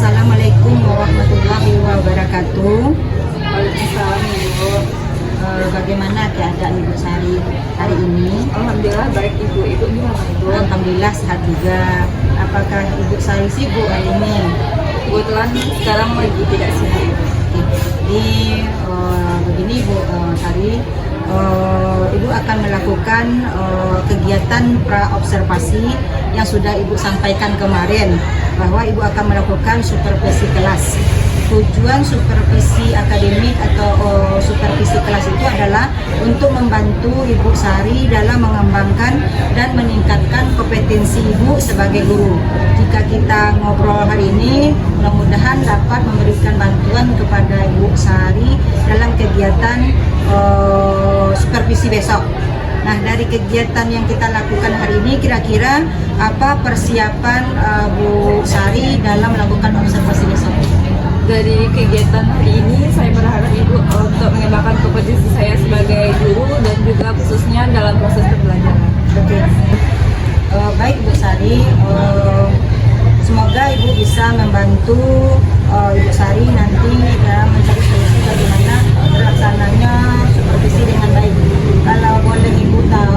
Assalamualaikum warahmatullahi wabarakatuh. Waalaikumsalam Ibu. Bagaimana keadaan Ibu Sari hari ini? Alhamdulillah baik Ibu. Ibu gimana Ibu? Alhamdulillah sehat juga. Apakah Ibu Sari sibuk hari ini? Kebetulan sekarang lagi tidak sibuk Ibu. Jadi begini Ibu Sari, Ibu akan melakukan kegiatan pra-observasi yang sudah Ibu sampaikan kemarin, bahwa Ibu akan melakukan supervisi kelas. Tujuan supervisi akademik atau supervisi kelas itu adalah untuk membantu Ibu Sari dalam mengembangkan dan meningkatkan kompetensi Ibu sebagai guru. Jika kita ngobrol hari ini, mudah-mudahan dapat memberikan bantuan kepada Ibu Sari dalam kegiatan supervisi besok. Nah, dari kegiatan yang kita lakukan hari ini, kira-kira apa persiapan Bu Sari dalam melakukan observasi besok? Dari kegiatan hari ini, saya berharap Ibu untuk mengembangkan kompetensi saya sebagai guru dan juga khususnya dalam proses pembelajaran. Oke. Baik Bu Sari, semoga Ibu bisa membantu Ibu Sari nanti dalam mencari solusi bagaimana terlaksananya supervisi dengan baik. Kalau boleh Ibu tahu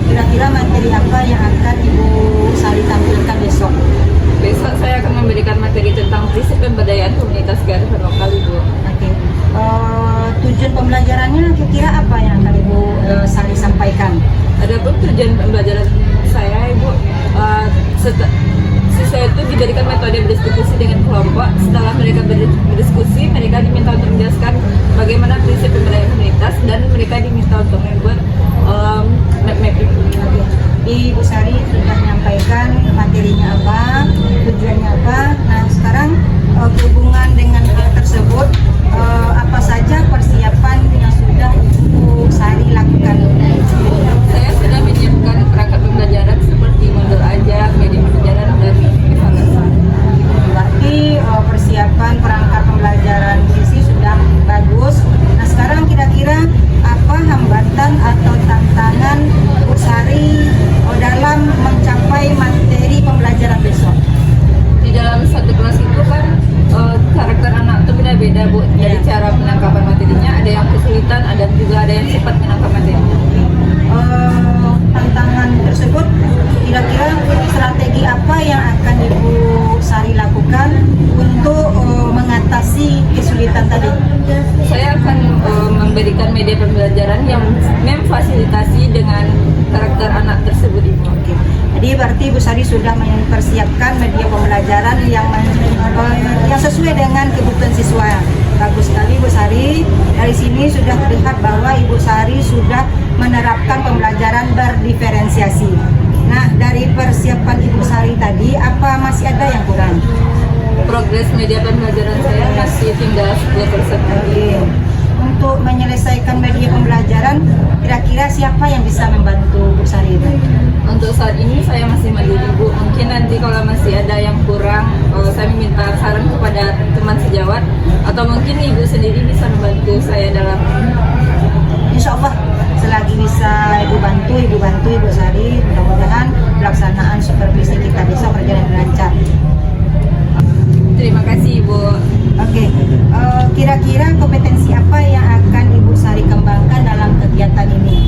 kira-kira materi apa yang akan Ibu Sari tampilkan besok? Besok saya akan memberikan materi tentang prinsip pemberdayaan komunitas garapan lokal Ibu. Oke. Tujuan pembelajarannya kira-kira apa yang akan Ibu Sari sampaikan? Adapun tujuan pembelajaran saya Ibu, siswa itu diberikan metode berdiskusi dengan kelompok. Setelah mereka berdiskusi, mereka diminta untuk menjelaskan bagaimana prinsip pemberdayaan komunitas dan mereka diminta untuk membuat map mapping. Ibu Sari sudah menyampaikan materinya apa, tujuannya apa. Nah, sekarang berhubungan dengan hal tersebut, apa saja persiapan yang sudah Ibu Sari lakukan? Saya sudah menyiapkan perangkat pembelajaran seperti modul ajar, media pembelajaran, dan evaluasi. Berarti persiapan perangkat pembelajaran sisi sudah bagus. Nah, sekarang kira-kira apa hambatan atau tantangan Bu Sari dalam mencapai materi pembelajaran besok? Di dalam satu kelas itu kan karakter anak itu beda-beda Bu. Jadi cara penangkapan materinya ada yang kesulitan, ada juga ada yang cepat menangkap materinya. Tantangan tersebut kira-kira strategi apa yang akan Ibu Sari lakukan untuk mengatasi kesulitan tadi? Saya akan memberikan media pembelajaran yang memfasilitasi dengan karakter anak tersebut Ibu. Oke. Jadi berarti Ibu Sari sudah mempersiapkan media pembelajaran yang sesuai dengan kebutuhan siswa. Bagus sekali Bu Sari. Dari sini sudah terlihat bahwa Ibu Sari sudah menerapkan pembelajaran berdiferensiasi. Nah, dari persiapan Ibu Sari tadi, apa masih ada yang kurang? Progres media pembelajaran saya masih tinggal 10% lagi. Untuk menyelesaikan media pembelajaran, kira-kira siapa yang bisa membantu Bu Sari itu? Untuk saat ini saya masih mandiri Bu. Mungkin nanti kalau masih ada yang kurang, saya minta saran kepada teman sejawat atau mungkin Ibu sendiri bisa membantu saya dalam. Insya Allah selagi bisa Ibu bantu Ibu Sari, mudah-mudahan pelaksanaan supervisi kita besok berjalan lancar. Terima kasih Ibu. Oke, kira-kira kompetensi apa yang akan Ibu Sari kembangkan dalam kegiatan ini?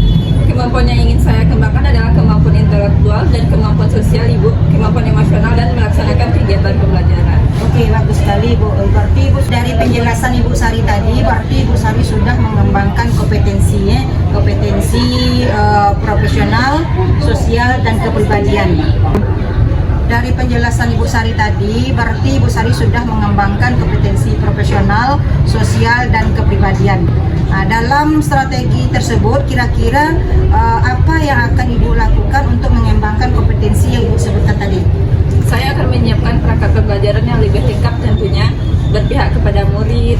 Kemampuan yang ingin saya kembangkan adalah kemampuan intelektual dan kemampuan sosial Ibu, kemampuan emosional dan melaksanakan kegiatan pembelajaran. Oke, bagus sekali Bu. Berarti Ibu dari penjelasan Ibu Sari tadi, berarti Ibu Sari sudah mengembangkan kompetensinya, kompetensi profesional, sosial dan kepribadian. Dari penjelasan Ibu Sari tadi, berarti Ibu Sari sudah mengembangkan kompetensi profesional, sosial, dan kepribadian. Nah, dalam strategi tersebut, kira-kira apa yang akan Ibu lakukan untuk mengembangkan kompetensi yang Ibu sebutkan tadi? Saya akan menyiapkan perangkat pembelajaran yang lebih lengkap tentunya, berpihak kepada murid,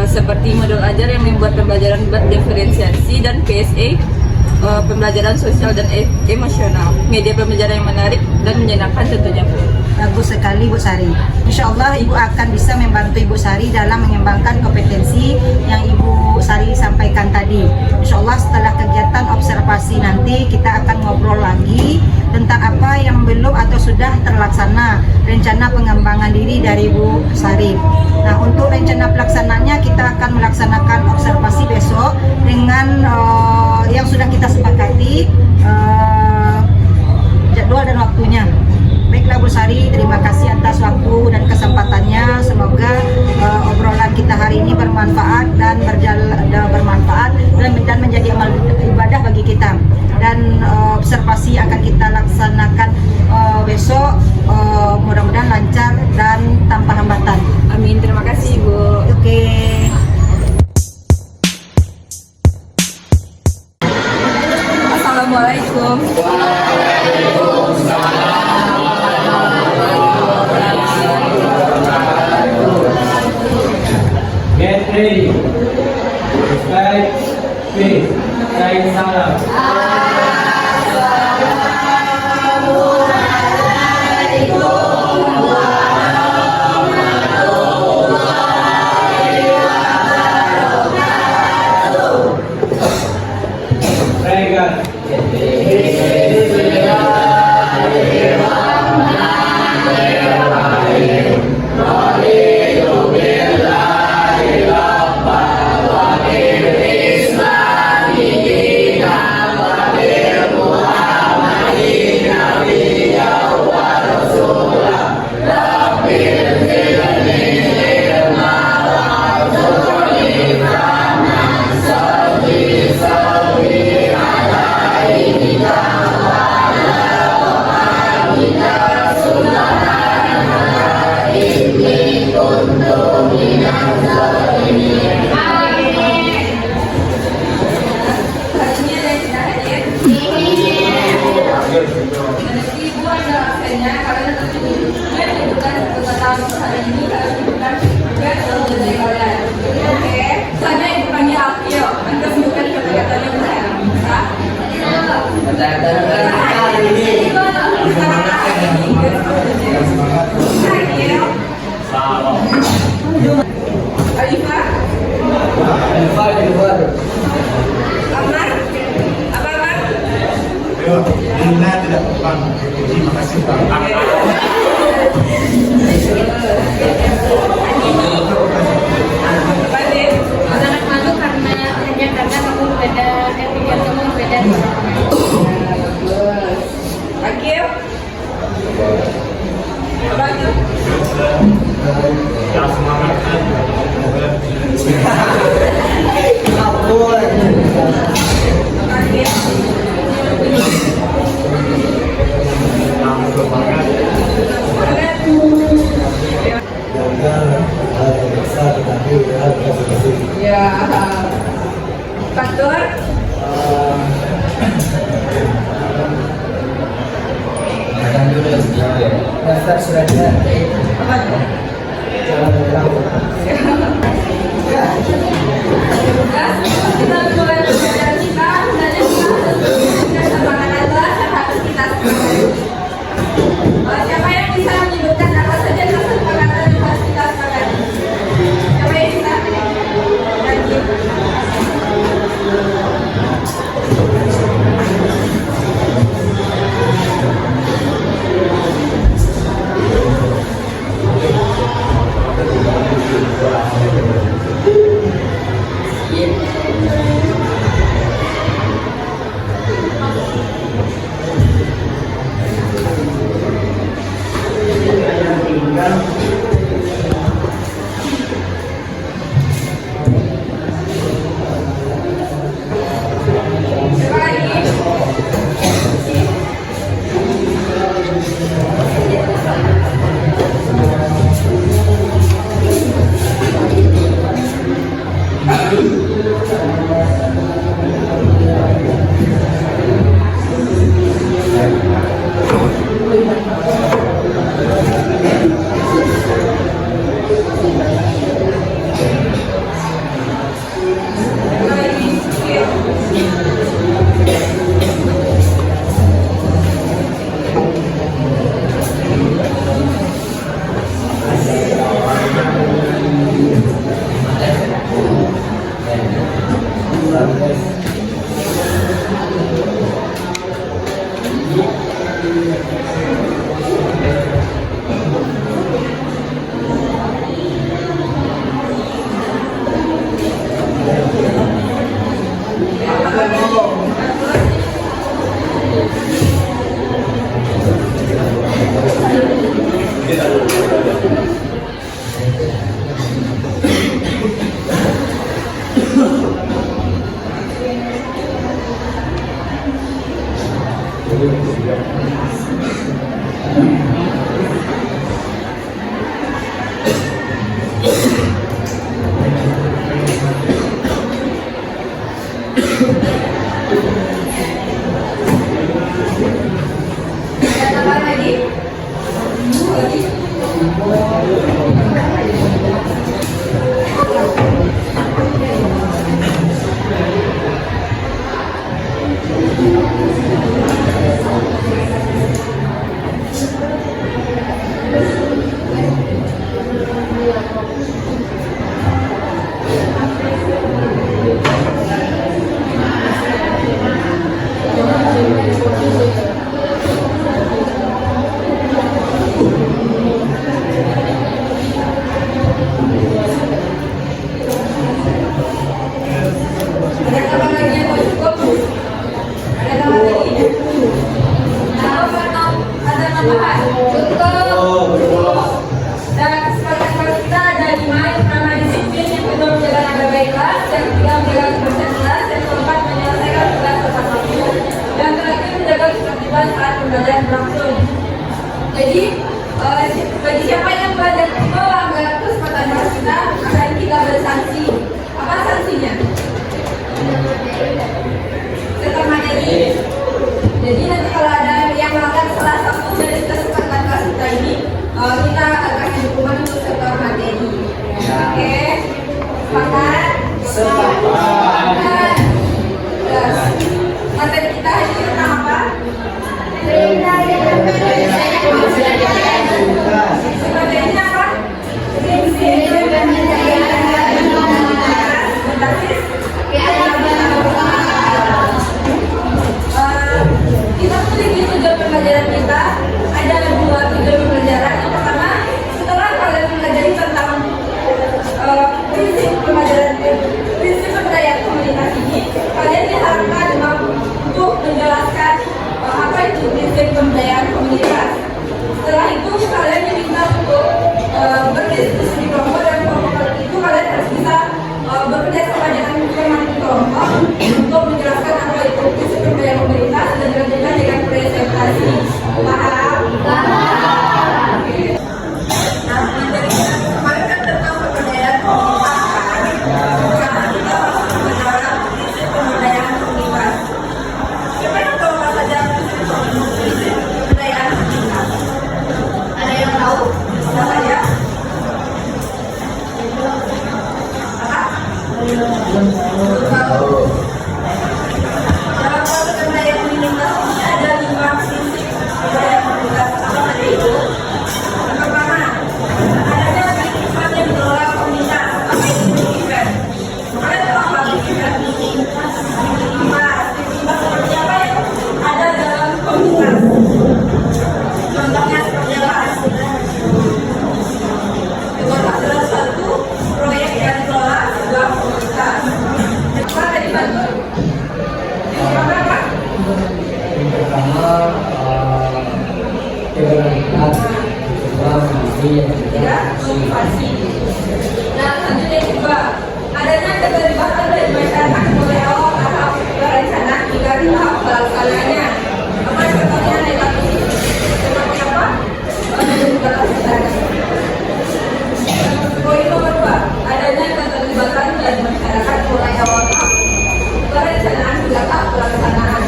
seperti modul ajar yang membuat pembelajaran berdiferensiasi dan PSA, pembelajaran sosial dan emosional, media pembelajaran yang menarik dan menyenangkan tentunya. Bagus sekali Bu Sari. Insya Allah Ibu akan bisa membantu Ibu Sari dalam mengembangkan kompetensi yang Ibu Ibu Sari sampaikan tadi. Insya Allah setelah kegiatan observasi nanti kita akan ngobrol lagi tentang apa yang belum atau sudah terlaksana rencana pengembangan diri dari Ibu Sari. Nah, untuk rencana pelaksananya kita akan melaksanakan observasi besok dengan yang sudah kita sepakati jadwal dan waktunya. Baiklah Bu Sari, terima kasih atas waktu dan kesempatannya. Semoga obrolan kita hari ini bermanfaat dan bermanfaat dan menjadi amal ibadah bagi kita. Dan observasi akan kita laksanakan besok, mudah-mudahan lancar dan tanpa hambatan. Amin, terima kasih Bu. Oke. Assalamualaikum. Get ready. Slide, please. Slide salam. Regan. Ibu ada absennya karena bukan pengetahuan hari ini harus bukan juga dari kalian. Oke, sana ibu panggil Alfio. Anda bukan kata-katanya benar. Alifah, Amar, apa Amar? Lina tidak tepat. Terima kasih Pak. Badin, Sangat malu hanya karena kamu beda, pikiran kamu beda. Akil, apa Akil? Ya semangat. Akil. Ya, Pastor. Daftar suratnya. Apa tuh? Kita mulai belajar kita, semangat adalah harus kita siapa yang bisa menyebutkan apa saja kesepakatan yang harus kita sepakati? Siapa yang bisa? Janji. Ada tambahan lagi? Ada tambahan lagi yang mau cukup? Ada tambahan lagi? Ada tambahan? Cukup. Dan kesepakatan kita ada 5. Yang pertama disiplin, yang kedua menjaga nada baiklah, yang ketiga menjaga kebersihan kelas, yang keempat menyelesaikan tugas tepat waktu, yang terakhir menjaga ketertiban saat pembelajaran berlangsung. Jadi bagi siapa yang belajar melanggar kesepakatan kelas kita akan kita bersanksi. Apa sanksinya? Materi. Jadi nanti kalau ada yang melanggar salah satu dari kesepakatan kelas kita ini, kita akan hukuman untuk setor materi. Oke, sepakat? Sepakat. Materi kita hari ini tentang apa? Materinya apa? Kita memiliki tujuan pembelajaran kita. Ada 2 tujuan pembelajaran. Yang pertama, setelah kalian mempelajari tentang prinsip pemberdayaan komunitas ini, kalian diharapkan untuk menjelaskan apa itu prinsip pemberdayaan komunitas. Setelah itu kalian diminta untuk berdiskusi di kelompok, dan kelompok itu kalian harus bisa bekerja sama dengan teman kelompok untuk menjelaskan apa itu prinsip pemberdayaan komunitas dan dilanjutkan dengan presentasi. Paham? Paham. Nah, materi kita kemarin kan tentang pemberdayaan komunitas. Sekarang kita masuk ke dalam prinsip pemberdayaan komunitas. Siapa yang tahu apa saja prinsip pemberdayaan komunitas? Ada yang tahu? Apa saja? Apa? Belum tahu. Dalam proses pemberdayaan komunitas ini ada 5 prinsip pemberdayaan komunitas. Apa saja itu? Yang pertama, adanya big event yang mengelola komunitas. Apa itu big event? Kalian tahu apa big event? Tiba-tiba seperti apa yang ada dalam komunitas? Contohnya seperti apa? Dengan adalah satu proyek yang dikelola sebuah komunitas. Apa tadi bantu? Yang berapa? Yang pertama, keberanian, kedua mandiri, yang ketiga Motivasi. Nah, selanjutnya juga adanya keterlibatan dari masyarakat mulai awal tahap berencana hingga di tahap pelaksanaannya. Apa contohnya negatif? Seperti apa? Keterlibatan masyarakat. Poin nomor 2, adanya keterlibatan dari masyarakat mulai awal tahap perencanaan hingga tahap pelaksanaan.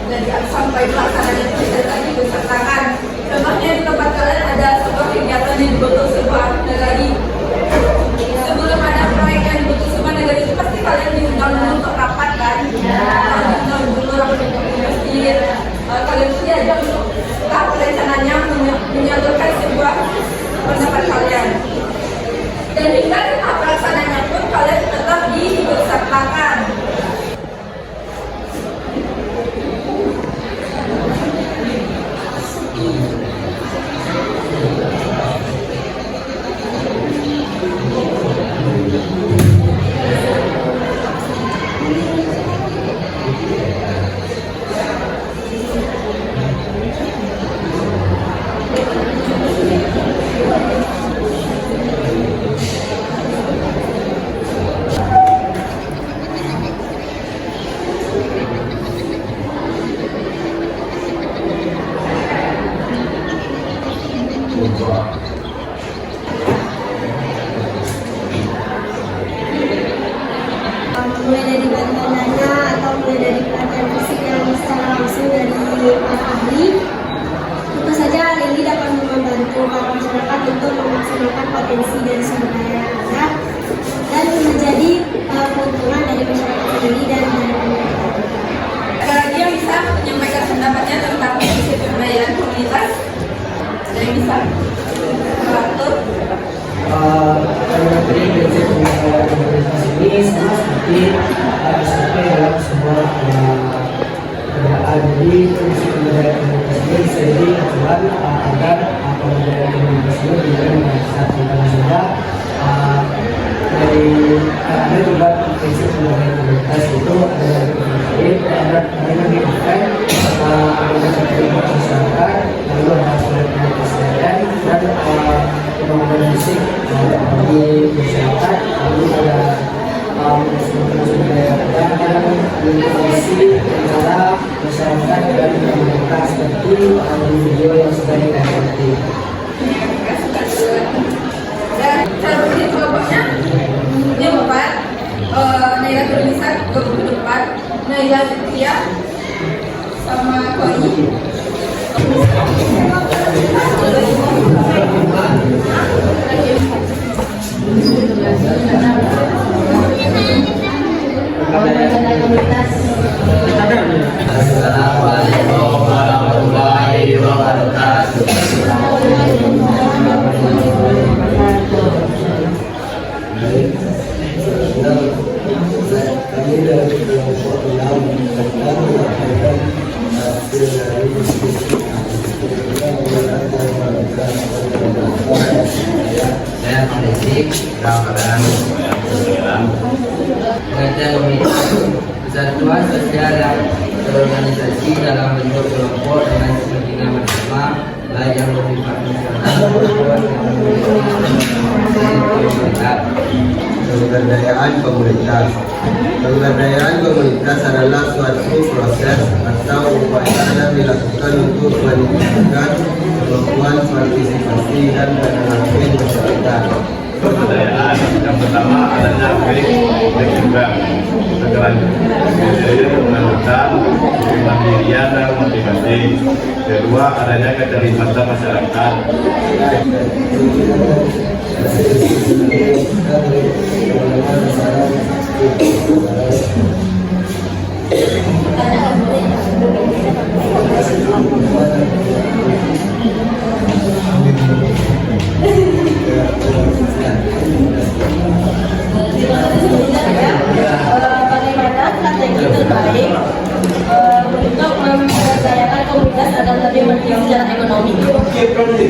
Jadi sampai pelaksanaan itu bisa tadi disertakan. Contohnya di tempat kalian ada sebuah kegiatan yang dibutuhkan sebuah negari. Sebelum ada proyek yang dibutuhkan sebuah negari itu pasti kalian diundang untuk rapat kan? Diundang dulu rapat untuk investir. Kalian itu diajak untuk tahap perencanaannya menyalurkan sebuah pendapat kalian. Dan hingga di tahap pelaksanaannya pun kalian tetap disertakan. Mulai dari bantuan dana atau mulai dari pelatihan fisik yang secara langsung dari para ahli, tentu saja hal ini dapat membantu para masyarakat untuk memaksimalkan potensi dan sumber daya yang ada dan menjadi keuntungan dari masyarakat sendiri dan dari pemerintah. Ada lagi yang bisa menyampaikan pendapatnya tentang sisi pemberdayaan komunitas? Ada yang bisa mengatur? Prinsip pemberdayaan komunitas ini sama seperti SOP dalam sebuah keadaan. Jadi prinsip pemberdayaan komunitas ini bisa jadi acuan agar pemberdayaan komunitas ini juga mengasah tentang juga dari ada juga prinsip pemberdayaan komunitas itu ada dari event ada keterlibatan masyarakat, lalu ada pelatihan kesehatan dan pembangunan fisik bagi masyarakat, lalu ada informasi antara masyarakat dan pemerintah seperti video yang sudah dilewati. Dan cara berpikir kelompoknya ini 4 Naila Tulisan, kelompok depan Naila Zikria sama Koi. Assalamualaikum warahmatullahi wabarakatuh. Kami dari kelompok yang menyampaikan hasil dari saya Malaysia Ramadan pengajar komunitas kesatuan sosial dan organisasi dalam bentuk kelompok dengan kepentingan bersama baik yang bersifat nasional maupun yang pemberdayaan komunitas. Pemberdayaan komunitas adalah suatu proses atau upaya yang dilakukan untuk meningkatkan kemampuan partisipasi dan penerapan masyarakat. Pemberdayaan yang pertama adanya keterlibatan kelanjutan kemandirian dan motivasi. Kedua, adanya keterlibatan masyarakat. Bagaimana strategi terbaik untuk memberdayakan komunitas agar lebih mandiri secara ekonomi?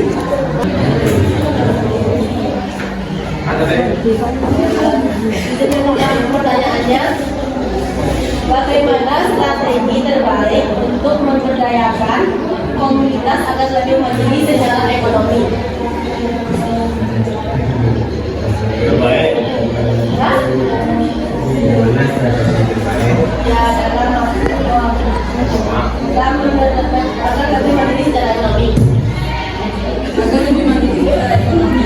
Pertanyaannya, bagaimana strategi terbaik untuk memberdayakan komunitas agar lebih mandiri secara ekonomi? Terbaik. Ya, dalam agar lebih mandiri secara ekonomi. Agar lebih mandiri secara ekonomi.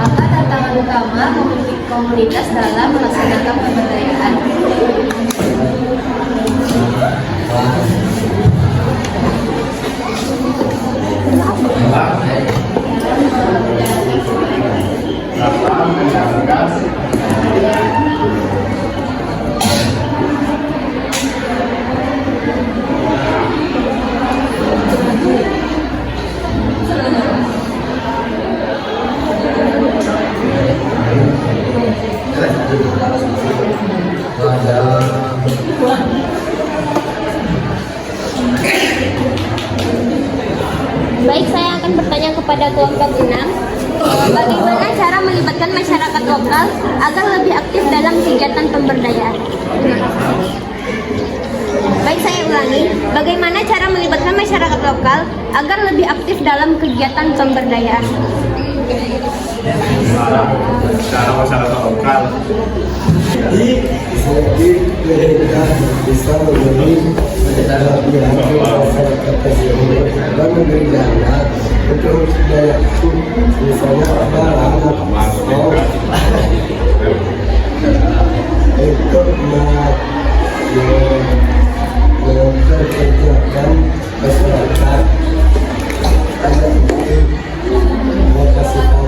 Apa tantangan utama komunitas dalam melaksanakan pemberdayaan? Baik, saya akan bertanya kepada kelompok 6. Bagaimana cara melibatkan masyarakat lokal agar lebih aktif dalam kegiatan pemberdayaan? Baik, saya ulangi. Bagaimana cara melibatkan masyarakat lokal agar lebih aktif dalam kegiatan pemberdayaan. Secara masyarakat lokal. Jadi mereka bisa memberi masyarakat tersebut dan memberi dana untuk daya itu, misalnya ada anak untuk memperkerjakan masyarakat ada itu mau kasih tahu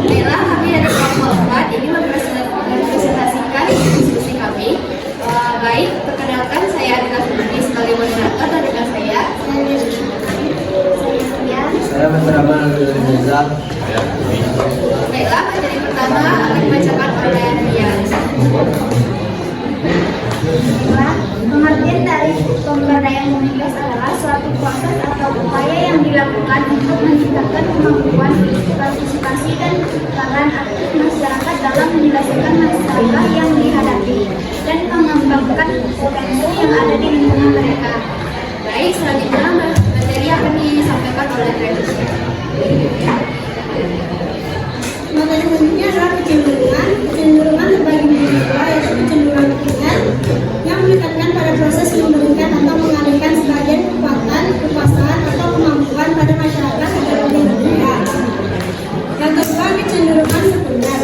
Baiklah, kami dari kelompok 4 ini mempresentasikan diskusi kami. Baik, perkenalkan saya adalah Fitri sebagai moderator dan dengan saya. saya bernama Rizal. Baiklah, materi pertama akan dibacakan oleh Rian. Pengertian dari pemberdayaan komunitas adalah suatu proses atau upaya yang dilakukan untuk meningkatkan kemampuan partisipasi dan peran aktif masyarakat dalam menyelesaikan masalah yang dihadapi dan mengembangkan potensi yang ada di lingkungan mereka. Baik, selanjutnya materi akan disampaikan oleh Travis. Materi selanjutnya adalah kecenderungan. Kecenderungan terbagi menjadi dua, yaitu kecenderungan kekinian yang menekankan pada proses memberikan atau mengalihkan sebagian kekuatan, kekuasaan atau kemampuan pada masyarakat agar lebih berbeda. Yang kedua, kecenderungan sekunder.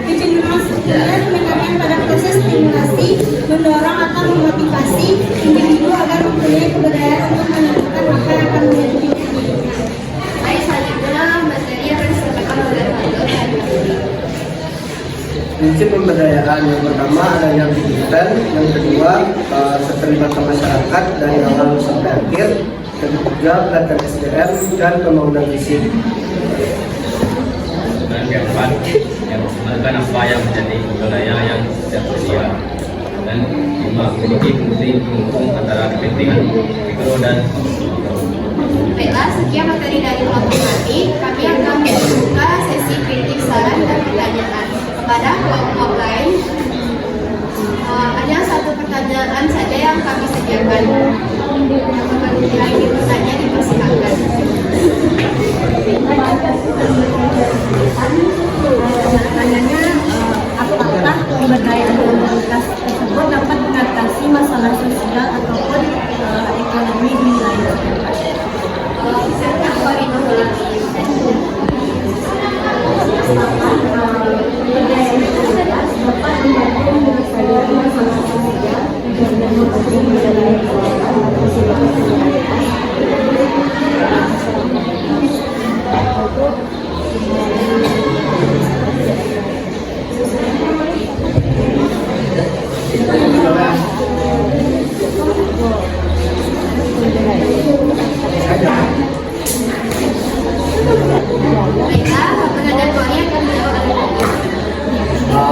Kecenderungan sekunder menekankan pada proses stimulasi, mendorong atau memotivasi individu agar mempunyai kebudayaan untuk menentukan apa yang akan menjadi pilihannya. Baik, selanjutnya materi akan disampaikan oleh Prinsip pemberdayaan yang pertama adanya kegiatan, yang kedua keterlibatan masyarakat dari awal sampai akhir, ketiga pelatihan SDM dan pembangunan fisik. Dan yang keempat, yang melakukan apa yang menjadi budaya yang tidak tersedia. Dan lima, memiliki fungsi penghubung antara kepentingan mikro dan makro. Baiklah, sekian materi dari kelompok kami. Kami akan membuka sesi kritik, saran, dan pertanyaan. Kepada kelompok lain, hanya satu pertanyaan saja yang kami sediakan. Yang ingin bertanya dipersilakan. Pertanyaannya, apakah pemberdayaan komunitas tersebut dapat mengatasi masalah sosial ataupun ekonomi di wilayah tempat? Saya koordinasi.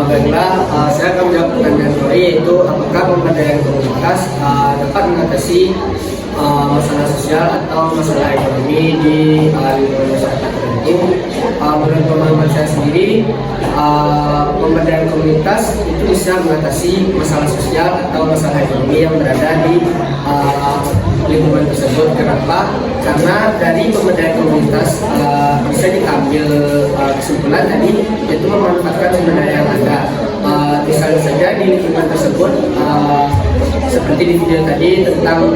Baiklah, saya akan menjawab pertanyaan Doi, yaitu apakah pemberdayaan komunitas dapat mengatasi masalah sosial atau masalah ekonomi di lingkungan masyarakat tertentu. Menurut pemahaman saya sendiri, pemberdayaan komunitas itu bisa mengatasi masalah sosial atau masalah ekonomi yang berada di lingkungan tersebut. Kenapa? Karena dari pemberdayaan komunitas bisa diambil kesimpulan tadi, yaitu memanfaatkan sumber daya yang ada. Misalnya saja di lingkungan tersebut, seperti di video tadi tentang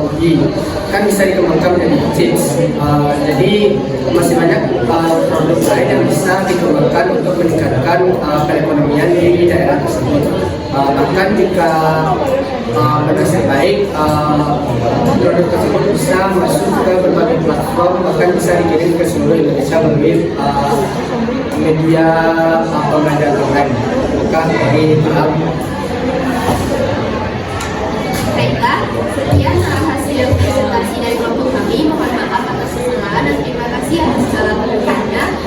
uji, kan bisa dikembangkan menjadi chips. Jadi masih banyak produk lain yang bisa dikembangkan untuk meningkatkan perekonomian di daerah tersebut. Bahkan jika berhasil baik, produk tersebut bisa masuk ke berbagai platform, bahkan bisa dikirim ke seluruh Indonesia melalui media pembelajaran online. Dari paham. Baiklah, sekian hasil presentasi dari kelompok kami. Mohon maaf atas kesalahan dan terima kasih atas segala perhatiannya.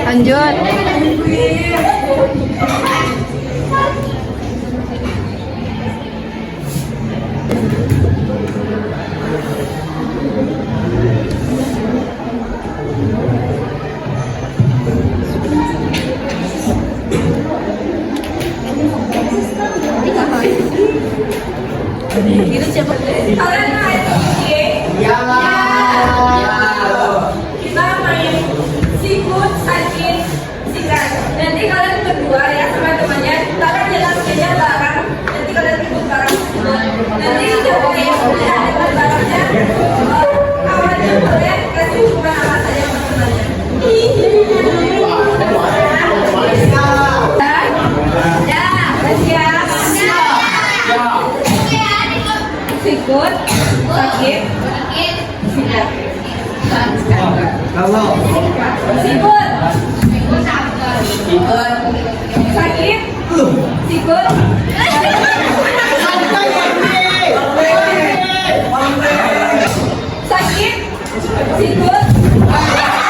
Lanjut. Itu siapa? Kalian main ya. Kita main sikut, sakit, sikat. Nanti kalian berdua ya sama temannya. Tangan jalan saja bareng. Nanti kalian ikut bareng. Nanti coba yang punya dengan barangnya. Kawannya boleh kasih hukuman apa saja sama temannya. Sikut, sakit, sikat. Kalau Sikut, sakit, sikut. Sakit, sikut. Sikut, sakit,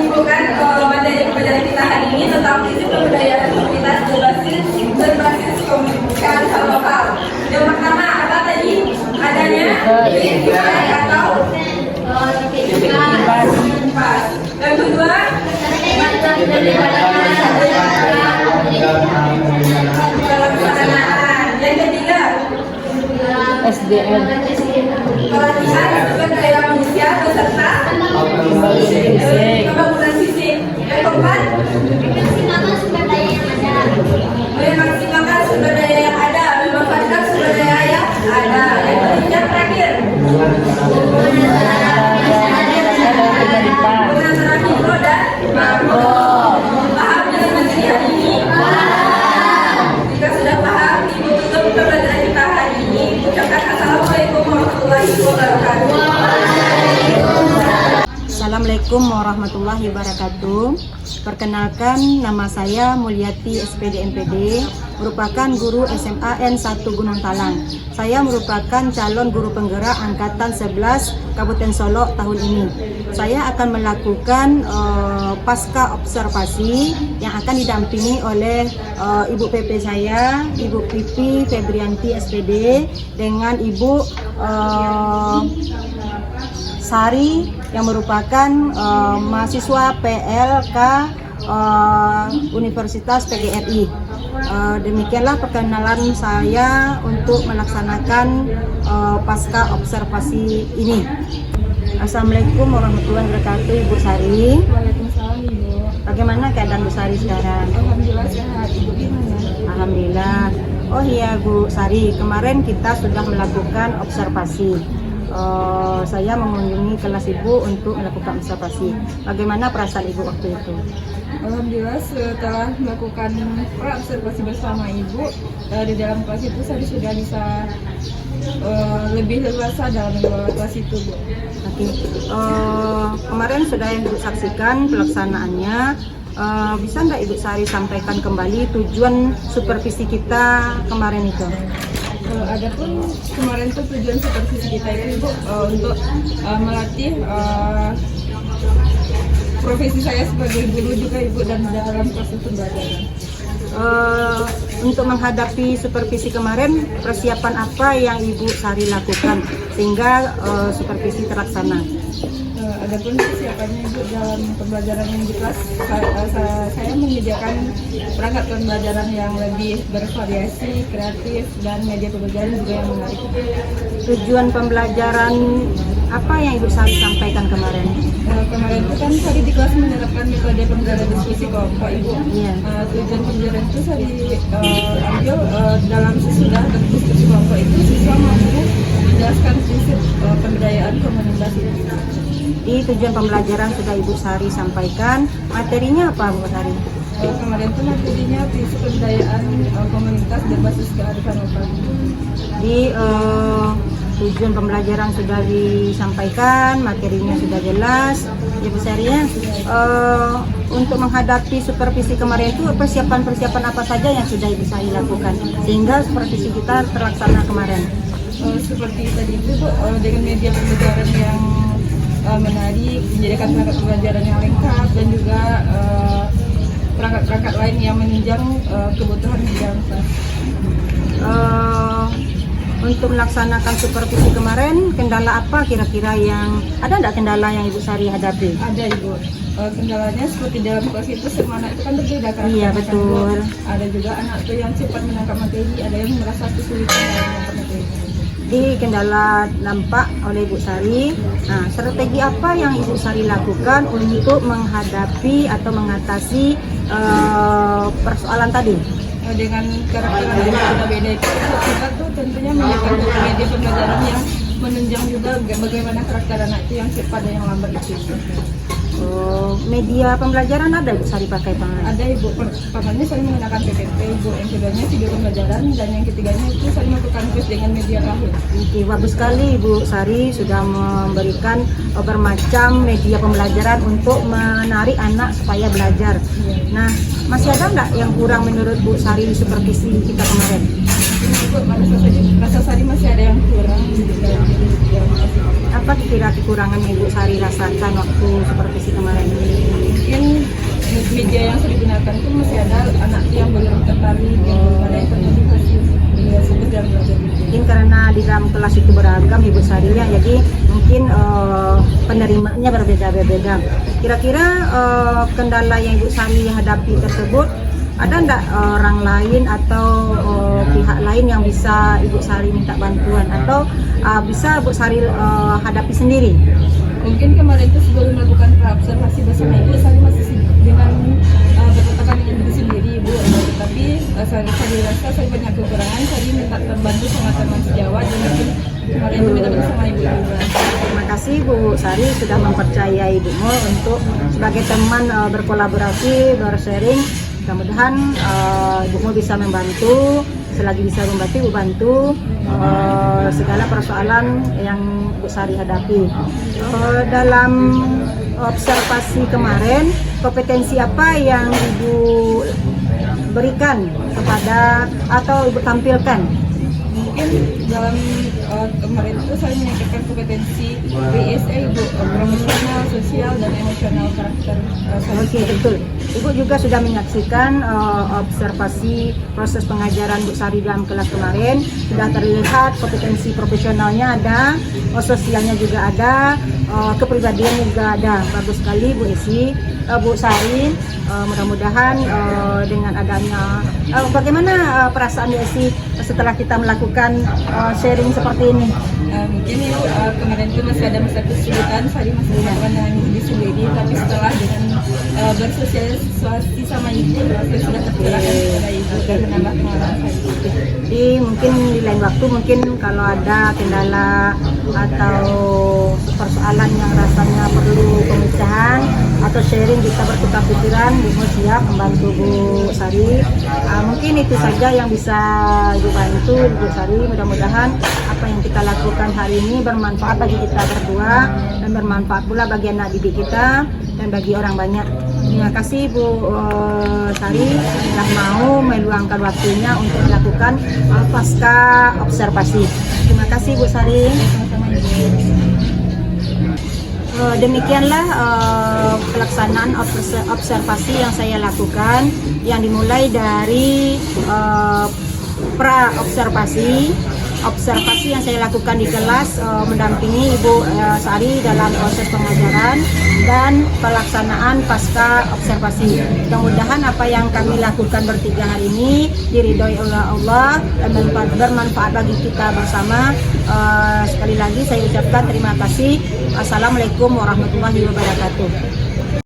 bukan materi pelajaran kita hari ini tentang prinsip kebudayaan komunitas berbasis kearifan lokal. Yang pertama apa tadi? Adanya atau pas. Yang kedua pelaksanaan. Yang ketiga SDM. pelatihan sumber daya manusia beserta pembangunan fisik. Yang keempat Maksimalkan sumber daya yang ada. memaksimalkan sumber daya yang ada, memanfaatkan sumber daya yang ada. Yang terakhir antara mikro dan makro. Paham dengan materi hari ini? Jika sudah paham, ibu tutup pembelajaran kita hari ini. Ucapkan assalamualaikum warahmatullahi wabarakatuh. Assalamualaikum warahmatullahi wabarakatuh. Perkenalkan, nama saya Mulyati SPD MPD, merupakan guru SMA N1 Gunung Talang. Saya merupakan calon guru penggerak angkatan 11 Kabupaten Solok tahun ini. Saya akan melakukan pasca observasi yang akan didampingi oleh Ibu PP saya, Ibu Pipi Febrianti SPD, dengan Ibu Sari yang merupakan mahasiswa PLK Universitas PGRI. Demikianlah perkenalan saya untuk melaksanakan pasca observasi ini. Assalamualaikum warahmatullahi wabarakatuh, Ibu Sari. Waalaikumsalam, Ibu. Bagaimana keadaan Bu Sari sekarang? Alhamdulillah sehat. Ibu gimana? Alhamdulillah. Oh iya Bu Sari, kemarin kita sudah melakukan observasi. Saya mengunjungi kelas Ibu untuk melakukan observasi. Bagaimana perasaan Ibu waktu itu? Alhamdulillah setelah melakukan observasi bersama Ibu, di dalam kelas itu saya sudah bisa lebih leluasa dalam mengelola kelas itu, Bu. Oke. Kemarin sudah Ibu saksikan pelaksanaannya. Bisa nggak Ibu Sari sampaikan kembali tujuan supervisi kita kemarin itu? Adapun kemarin itu tujuan supervisi kita itu, Ibu, untuk melatih profesi saya sebagai guru juga, Ibu, dan dalam proses pembelajaran. untuk menghadapi supervisi kemarin, persiapan apa yang Ibu Sari lakukan sehingga supervisi terlaksana? Adapun persiapannya Ibu dalam pembelajaran yang di kelas, saya menyediakan perangkat pembelajaran yang lebih bervariasi, kreatif, dan media pembelajaran juga yang menarik. Tujuan pembelajaran apa yang Ibu Sari sampaikan kemarin? Kemarin itu kan tadi di kelas menerapkan metode pembelajaran diskusi kelompok Ibu. Iya. Tujuan pembelajaran itu saya ambil dalam sesudah berdiskusi kelompok itu siswa mampu menjelaskan prinsip pemberdayaan komunitas itu. Di tujuan pembelajaran sudah Ibu Sari sampaikan. Materinya apa Bu Sari? Kemarin itu materinya prinsip pemberdayaan komunitas berbasis kearifan lokal. Di tujuan pembelajaran sudah disampaikan, materinya sudah jelas. Ya Bu Sari ya. Untuk menghadapi supervisi kemarin itu persiapan-persiapan apa saja yang sudah Ibu Sari lakukan sehingga supervisi kita terlaksana kemarin? Seperti tadi itu dengan media pembelajaran yang menarik, menjadikan perangkat pembelajaran yang lengkap dan juga perangkat-perangkat lain yang menunjang kebutuhan bangsa. Untuk melaksanakan supervisi kemarin, kendala apa kira-kira yang ada? Enggak kendala yang Ibu Sari hadapi? Ada Ibu. Kendalanya seperti dalam kelas itu semua anak itu kan berbeda kan? Iya betul. Ada juga anak itu yang cepat menangkap materi, ada yang merasa kesulitan dalam menangkap materi. Di kendala nampak oleh Ibu Sari. Nah, strategi apa yang Ibu Sari lakukan untuk menghadapi atau mengatasi persoalan tadi? Dengan karakter yang berbeda itu kita tuh tentunya menyiapkan media pembelajaran yang menunjang juga bagaimana karakter anak itu yang cepat dan yang lambat itu. Media pembelajaran ada Ibu Sari pakai Pak? Ada Ibu, pertamanya saya menggunakan PPT Ibu, yang keduanya video pembelajaran, dan yang ketiganya itu saya melakukan quiz dengan media Kahoot. Oke, bagus sekali Ibu Sari sudah memberikan bermacam media pembelajaran untuk menarik anak supaya belajar. Nah, masih ada nggak yang kurang menurut Bu Sari di supervisi kita kemarin? Ibu, rasa Sari masih ada yang kurang. Apa kira kekurangan yang Ibu Sari rasakan waktu supervisi kemarin? Mungkin media yang sudah digunakan itu masih ada anak yang belum tertarik, yang belum ada yang termotivasi sebut dan belajar. Mungkin karena di dalam kelas itu beragam Ibu Sari ya, jadi mungkin penerimanya berbeda-beda. Kira-kira kendala yang Ibu Sari hadapi tersebut, ada enggak orang lain atau pihak lain yang bisa Ibu Sari minta bantuan atau bisa Ibu Sari hadapi sendiri? Mungkin kemarin itu sebelum melakukan observasi bersama Ibu, saya masih dengan bertetapan dengan diri sendiri Ibu. Tapi saya rasa saya banyak kekurangan, saya minta terbantu sama teman sejawat dan mungkin kemarin itu minta bantu sama Ibu juga. Terima kasih Bu Sari sudah mempercayai Ibu untuk sebagai teman berkolaborasi, bersharing. Mudah-mudahan Ibu bisa membantu, selagi bisa membantu Ibu bantu segala persoalan yang Bu Sari hadapi. Dalam observasi kemarin, kompetensi apa yang Ibu berikan kepada atau Ibu tampilkan? Mungkin dalam kemarin itu saya menyampaikan kompetensi PSA Ibu, profesional, sosial, dan emosional karakter. Oke, betul. Ibu juga sudah menyaksikan observasi proses pengajaran Bu Sari dalam kelas kemarin. Sudah terlihat kompetensi profesionalnya ada, sosialnya juga ada, kepribadian juga ada. Bagus sekali Bu Esi, Bu Sari. Mudah-mudahan dengan adanya bagaimana perasaan Bu Esi setelah kita melakukan sharing seperti ini? Mungkin Ibu kemarin itu masih ada masa kesulitan, saya masih melakukan dengan diri sendiri, tapi setelah dengan bersosialisasi sama Ibu, saya sudah tergerak kepada Ibu dan menambah pengalaman saya. Jadi mungkin di lain waktu mungkin kalau ada kendala atau persoalan yang rasanya perlu pemecahan atau sharing, kita bertukar pikiran, Ibu siap membantu Bu Sari. Mungkin itu saja yang bisa Ibu bantu Bu Sari. Mudah-mudahan apa yang kita lakukan hari ini bermanfaat bagi kita berdua dan bermanfaat pula bagi anak didik kita dan bagi orang banyak. Terima kasih Bu Sari telah mau meluangkan waktunya untuk melakukan pasca observasi. Terima kasih Bu Sari. Demikianlah pelaksanaan observasi yang saya lakukan, yang dimulai dari pra-observasi, observasi yang saya lakukan di kelas, mendampingi Ibu Sari dalam proses pengajaran, dan pelaksanaan pasca observasi. Mudah-mudahan apa yang kami lakukan bertiga hari ini diridhoi oleh Allah dan bermanfaat bagi kita bersama. Sekali lagi saya ucapkan terima kasih. Assalamualaikum warahmatullahi wabarakatuh.